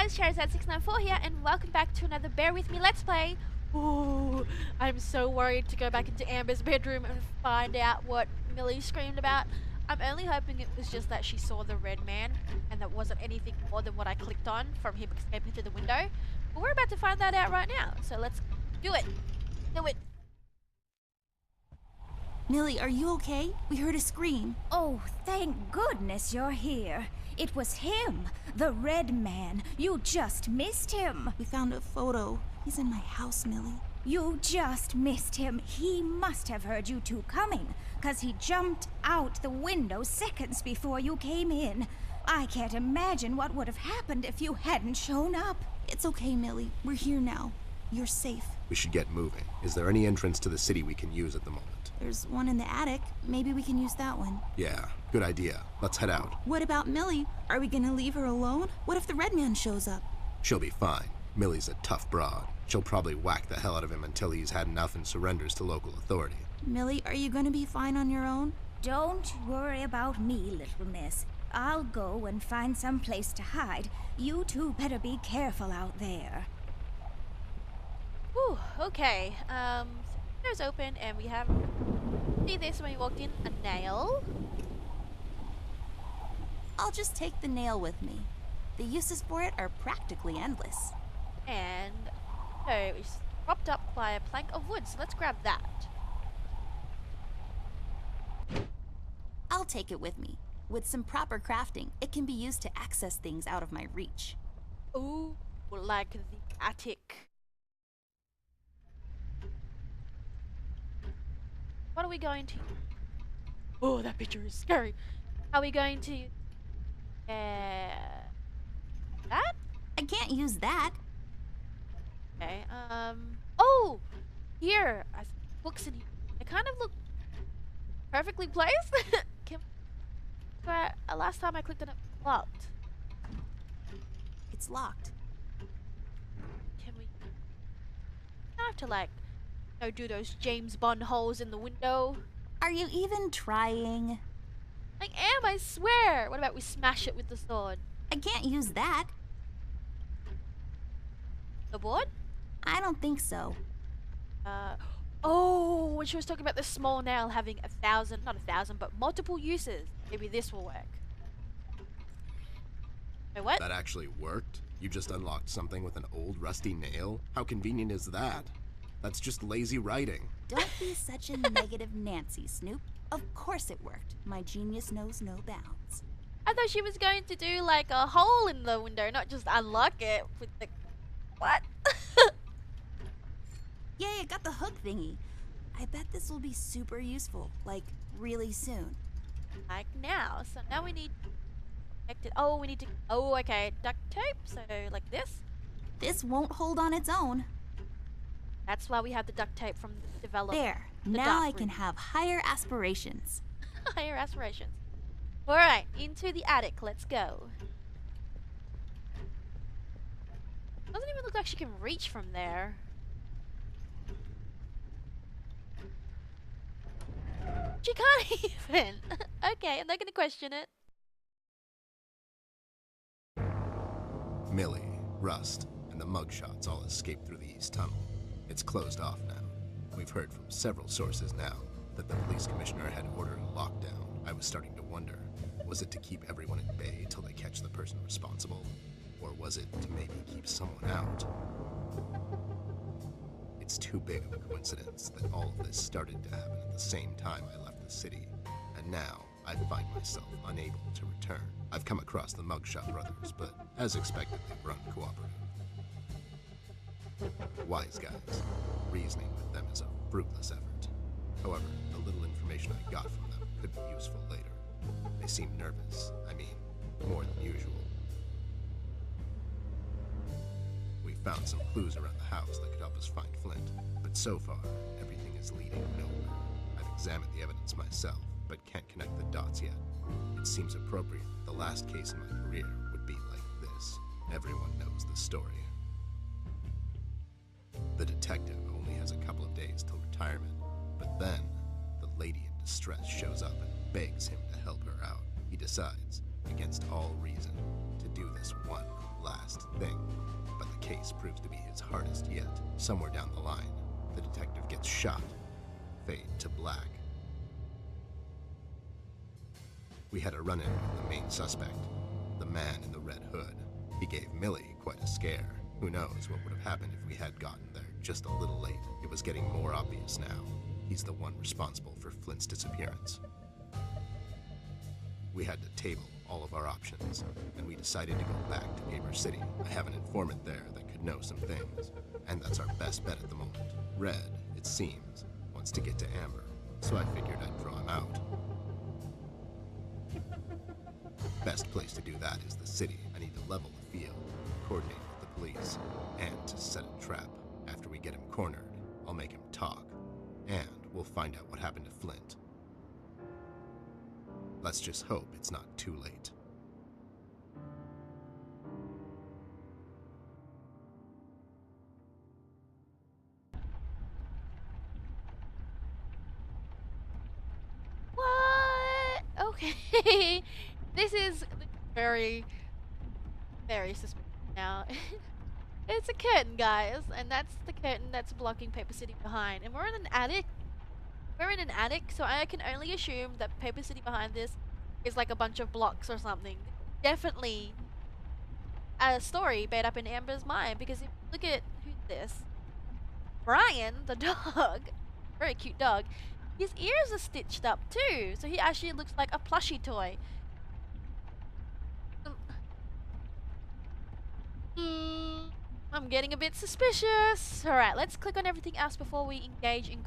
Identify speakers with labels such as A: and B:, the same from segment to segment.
A: guys, Charizard694 here, and welcome back to another Bear With Me Let's Play. Ooh, I'm so worried to go back into Amber's bedroom and find out what Millie screamed about. I'm only hoping it was just that she saw the red man, and that wasn't anything more than what I clicked on from him escaping through the window. But we're about to find that out right now, so let's do it. Do it.
B: Millie, are you okay? We heard a scream.
C: Oh, thank goodness you're here. It was him, the red man. You just missed him.
B: We found a photo. He's in my house, Millie.
C: You just missed him. He must have heard you two coming, 'cause he jumped out the window seconds before you came in. I can't imagine what would have happened if you hadn't shown up.
B: It's okay, Millie. We're here now. You're safe.
D: We should get moving. Is there any entrance to the city we can use at the moment?
B: There's one in the attic. Maybe we can use that one.
D: Yeah, good idea. Let's head out.
B: What about Millie? Are we gonna leave her alone? What if the red man shows up?
D: She'll be fine. Millie's a tough broad. She'll probably whack the hell out of him until he's had enough and surrenders to local authority.
B: Millie, are you gonna be fine on your own?
C: Don't worry about me, little miss. I'll go and find some place to hide. You two better be careful out there.
A: Whew, okay. Windows open, and we have, see this when we walked in, a nail.
B: I'll just take the nail with me. The uses for it are practically endless.
A: And so it's propped up by a plank of wood, so let's grab that.
B: I'll take it with me. With some proper crafting, it can be used to access things out of my reach.
A: Ooh, like the attic. What are we going to... Oh, that picture is scary. Are we going to... that?
B: I can't use that.
A: Okay, oh! Here! I see books in here. They kind of look perfectly placed. But last time I clicked on it, locked.
B: It's locked.
A: Can we... I have to, like... do those James Bond holes in the window.
B: Are you even trying?
A: I am, I swear. What about we smash it with the sword?
B: I can't use that.
A: The board?
B: I don't think so.
A: Oh, when she was talking about the small nail having not 1,000, but multiple uses. Maybe this will work. Wait, what?
D: That actually worked? You just unlocked something with an old rusty nail? How convenient is that? That's just lazy writing.
B: Don't be such a negative Nancy, Snoop. Of course it worked. My genius knows no bounds.
A: I thought she was going to do like a hole in the window, not just unlock it with the... What?
B: Yay, I got the hook thingy. I bet this will be super useful, like really soon.
A: Like now. So now we need... Oh, we need to... Oh, okay. Duct tape. So like this.
B: This won't hold on its own.
A: That's why we have the duct tape from the developer.
B: There.
A: The
B: Now I
A: dark
B: can
A: room.
B: have higher aspirations.
A: Higher aspirations. Alright, into the attic. Let's go. Doesn't even look like she can reach from there. She can't even. Okay, I'm not gonna question it.
D: Millie, Rust, and the mugshots all escaped through the east tunnel. It's closed off now. We've heard from several sources now that the police commissioner had ordered a lockdown. I was starting to wonder, was it to keep everyone at bay till they catch the person responsible? Or was it to maybe keep someone out? It's too big of a coincidence that all of this started to happen at the same time I left the city, and now I find myself unable to return. I've come across the Mugshot brothers, but as expected, they were uncooperative. Wise guys. Reasoning with them is a fruitless effort. However, the little information I got from them could be useful later. They seem nervous. I mean, more than usual. We found some clues around the house that could help us find Flint, but so far, everything is leading nowhere. I've examined the evidence myself, but can't connect the dots yet. It seems appropriate that the last case in my career would be like this. Everyone knows the story. The detective only has a couple of days till retirement, but then the lady in distress shows up and begs him to help her out. He decides, against all reason, to do this one last thing. But the case proves to be his hardest yet. Somewhere down the line, the detective gets shot. Fade to black. We had a run-in with the main suspect, the man in the red hood. He gave Millie quite a scare. Who knows what would have happened if we had gotten there just a little late. It was getting more obvious now. He's the one responsible for Flint's disappearance. We had to table all of our options, and we decided to go back to Paper City. I have an informant there that could know some things, and that's our best bet at the moment. Red, it seems, wants to get to Amber, so I figured I'd draw him out. Best place to do that is the city. I need to level the field, coordinate with the police, and to set a trap. After we get him cornered, I'll make him talk, and we'll find out what happened to Flint. Let's just hope it's not too late.
A: What? Okay. This is very, very suspicious now. It's a curtain, guys, and that's the curtain that's blocking Paper City behind. And we're in an attic. We're in an attic, so I can only assume that Paper City behind this is like a bunch of blocks or something. Definitely a story made up in Amber's mind, because if you look at who's this, Brian, the dog, very cute dog, his ears are stitched up too, so he actually looks like a plushie toy. I'm getting a bit suspicious. Alright, let's click on everything else before we engage in.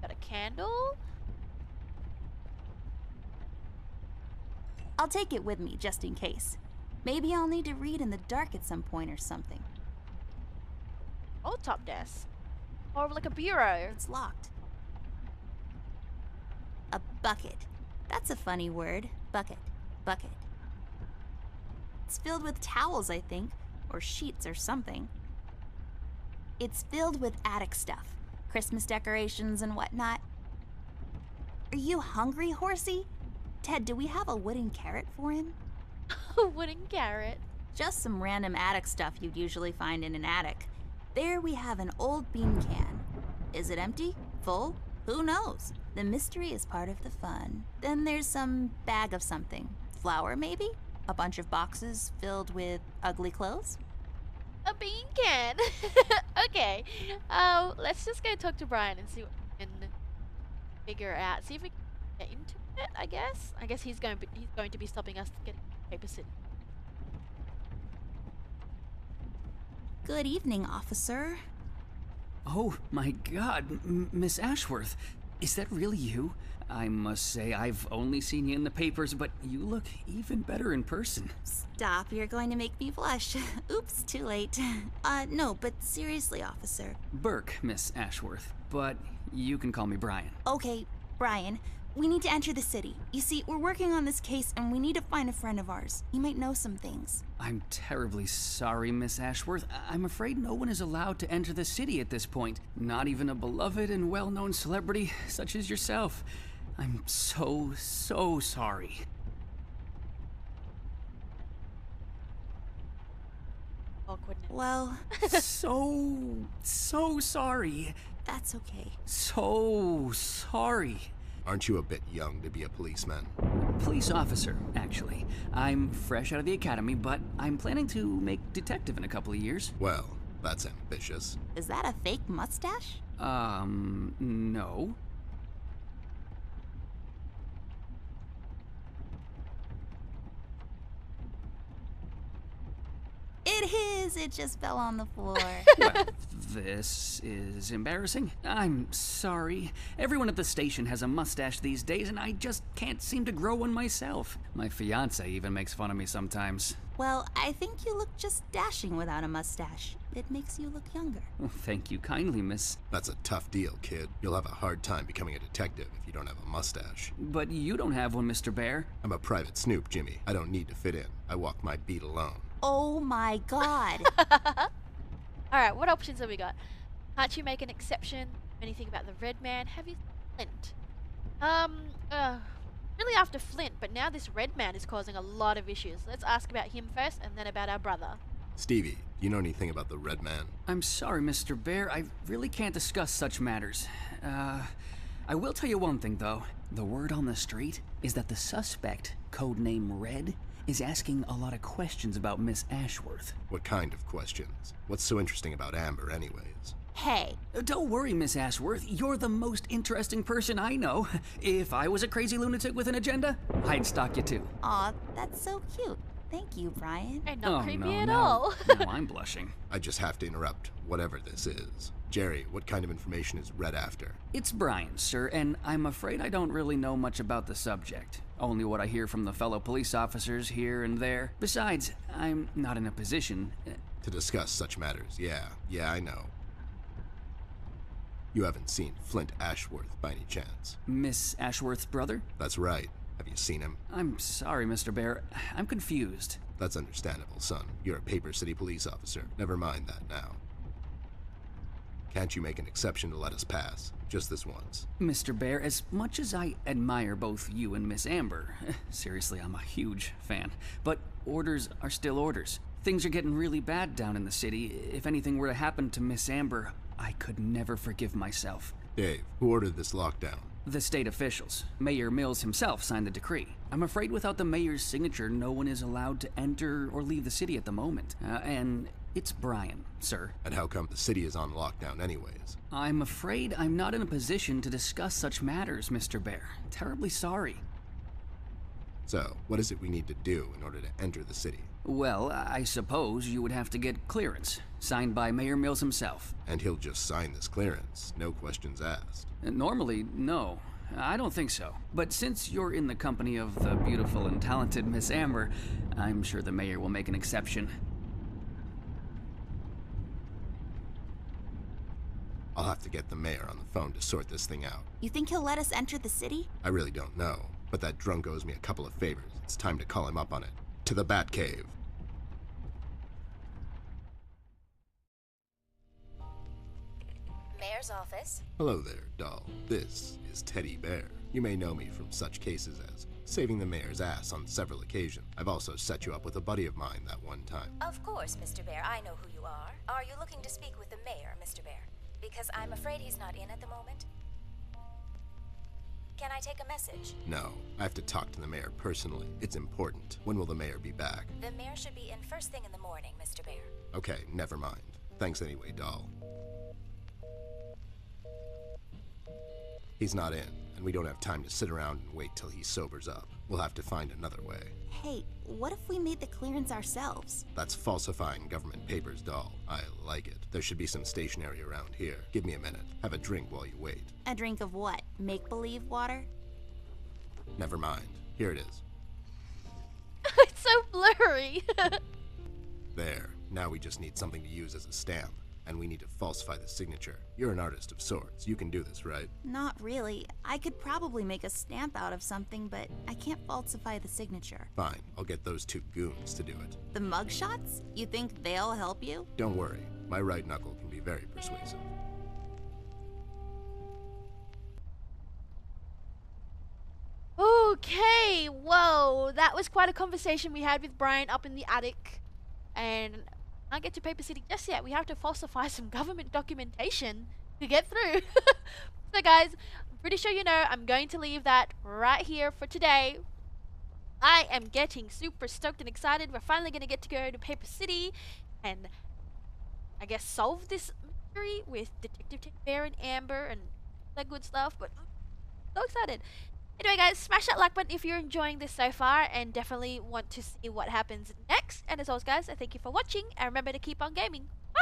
A: Got a candle?
B: I'll take it with me just in case. Maybe I'll need to read in the dark at some point or something.
A: Oh, top desk. Or like a bureau.
B: It's locked. A bucket. That's a funny word. Bucket. Bucket. It's filled with towels, I think. Or sheets or something. It's filled with attic stuff. Christmas decorations and whatnot. Are you hungry, horsey? Ted, do we have a wooden carrot for him?
A: A wooden carrot.
B: Just some random attic stuff you'd usually find in an attic. There we have an old bean can. Is it empty? Full? Who knows? The mystery is part of the fun. Then there's some bag of something. Flour, maybe? A bunch of boxes filled with ugly clothes?
A: A bean can. Okay. Let's just go talk to Brian and see what we can figure out. See if we can get into it, I guess. I guess he's going to be stopping us getting Paper City.
B: Good evening, officer.
E: Oh my god, Miss Ashworth. Is that really you? I must say, I've only seen you in the papers, but you look even better in person.
B: Stop, you're going to make me blush. Oops, too late. No, but seriously, officer.
E: Burke, Miss Ashworth, but you can call me Brian.
B: Okay, Brian, we need to enter the city. You see, we're working on this case and we need to find a friend of ours. He might know some things.
E: I'm terribly sorry, Miss Ashworth. I'm afraid no one is allowed to enter the city at this point. Not even a beloved and well-known celebrity such as yourself. I'm so sorry.
A: Awkwardness.
B: Well,
E: so sorry.
B: that's okay.
E: So sorry.
D: Aren't you a bit young to be a policeman?
E: Police officer, actually. I'm fresh out of the academy, but I'm planning to make detective in a couple of years.
D: Well, that's ambitious.
B: Is that a fake mustache?
E: No.
B: It is! It just fell on the floor.
E: Well, this is embarrassing. I'm sorry. Everyone at the station has a mustache these days, and I just can't seem to grow one myself. My fiance even makes fun of me sometimes.
B: Well, I think you look just dashing without a mustache. It makes you look younger.
E: Well, thank you kindly, miss.
D: That's a tough deal, kid. You'll have a hard time becoming a detective if you don't have a mustache.
E: But you don't have one, Mr. Bear.
D: I'm a private snoop, Jimmy. I don't need to fit in. I walk my beat alone.
B: Oh my god.
A: Alright, what options have we got? Can't you make an exception? Anything about the red man? Have you Flint? Really after Flint, but now this red man is causing a lot of issues. Let's ask about him first and then about our brother.
D: Stevie, do you know anything about the Red Man?
E: I'm sorry, Mr. Bear. I really can't discuss such matters. I will tell you one thing, though. The word on the street is that the suspect, codename Red, is asking a lot of questions about Miss Ashworth.
D: What kind of questions? What's so interesting about Amber, anyways?
B: Hey,
E: Don't worry, Miss Ashworth. You're the most interesting person I know. If I was a crazy lunatic with an agenda, I'd stalk you too.
B: aw, that's so cute. Thank you, Brian.
A: And not
E: Oh,
A: creepy
E: no,
A: at
E: now-
A: all.
E: now I'm blushing.
D: I just have to interrupt, whatever this is. Jerry, what kind of information is Red after?
E: It's Brian, sir, and I'm afraid I don't really know much about the subject. Only what I hear from the fellow police officers here and there. Besides, I'm not in a position.
D: To discuss such matters, yeah, I know. You haven't seen Flint Ashworth by any chance?
E: Miss Ashworth's brother?
D: That's right. Have you seen him?
E: I'm sorry, Mr. Bear. I'm confused.
D: That's understandable, son. You're a Paper City police officer. Never mind that now. Can't you make an exception to let us pass? Just this once.
E: Mr. Bear, as much as I admire both you and Miss Amber, seriously, I'm a huge fan, but orders are still orders. Things are getting really bad down in the city. If anything were to happen to Miss Amber, I could never forgive myself.
D: Dave, who ordered this lockdown?
E: The state officials. Mayor Mills himself signed the decree. I'm afraid without the mayor's signature, no one is allowed to enter or leave the city at the moment. And it's Brian, sir.
D: And how come the city is on lockdown anyways?
E: I'm afraid I'm not in a position to discuss such matters, Mr. Bear. Terribly sorry.
D: So, what is it we need to do in order to enter the city?
E: Well, I suppose you would have to get clearance, signed by Mayor Mills himself.
D: And he'll just sign this clearance, no questions asked.
E: Normally, no. I don't think so. But since you're in the company of the beautiful and talented Miss Amber, I'm sure the mayor will make an exception.
D: I'll have to get the mayor on the phone to sort this thing out.
B: You think he'll let us enter the city?
D: I really don't know, but that drunk owes me a couple of favors. It's time to call him up on it. To the Batcave.
F: Mayor's office.
D: Hello there, doll. This is Ted.E.Bear. You may know me from such cases as saving the mayor's ass on several occasions. I've also set you up with a buddy of mine that one time.
F: Of course, Mr. Bear, I know who you are. Are you looking to speak with the mayor, Mr. Bear? Because I'm afraid he's not in at the moment. Can I take a message?
D: No, I have to talk to the mayor personally. It's important. When will the mayor be back?
F: The mayor should be in first thing in the morning, Mr. Bear.
D: Okay, never mind. Thanks anyway, doll. He's not in, and we don't have time to sit around and wait till he sobers up. We'll have to find another way.
B: Hey, what if we made the clearance ourselves?
D: That's falsifying government papers, doll. I like it. There should be some stationery around here. Give me a minute. Have a drink while you wait.
B: A drink of what? Make-believe water?
D: Never mind. Here it is.
A: It's so blurry.
D: There. Now we just need something to use as a stamp. And we need to falsify the signature. You're an artist of sorts. You can do this, right?
B: Not really. I could probably make a stamp out of something, but I can't falsify the signature.
D: Fine. I'll get those two goons to do it.
B: The mugshots? You think they'll help you?
D: Don't worry. My right knuckle can be very persuasive.
A: Okay, whoa, that was quite a conversation we had with Brian up in the attic. And I can't get to Paper City just yet. We have to falsify some government documentation to get through. So guys, I'm pretty sure you know I'm going to leave that right here for today. I am getting super stoked and excited. We're finally going to get to go to Paper City and I guess solve this mystery with Detective Ted.E.Bear and Amber and that good stuff. But I'm so excited. Anyway guys, smash that like button if you're enjoying this so far and definitely want to see what happens next. And as always guys, I thank you for watching and remember to keep on gaming. Bye!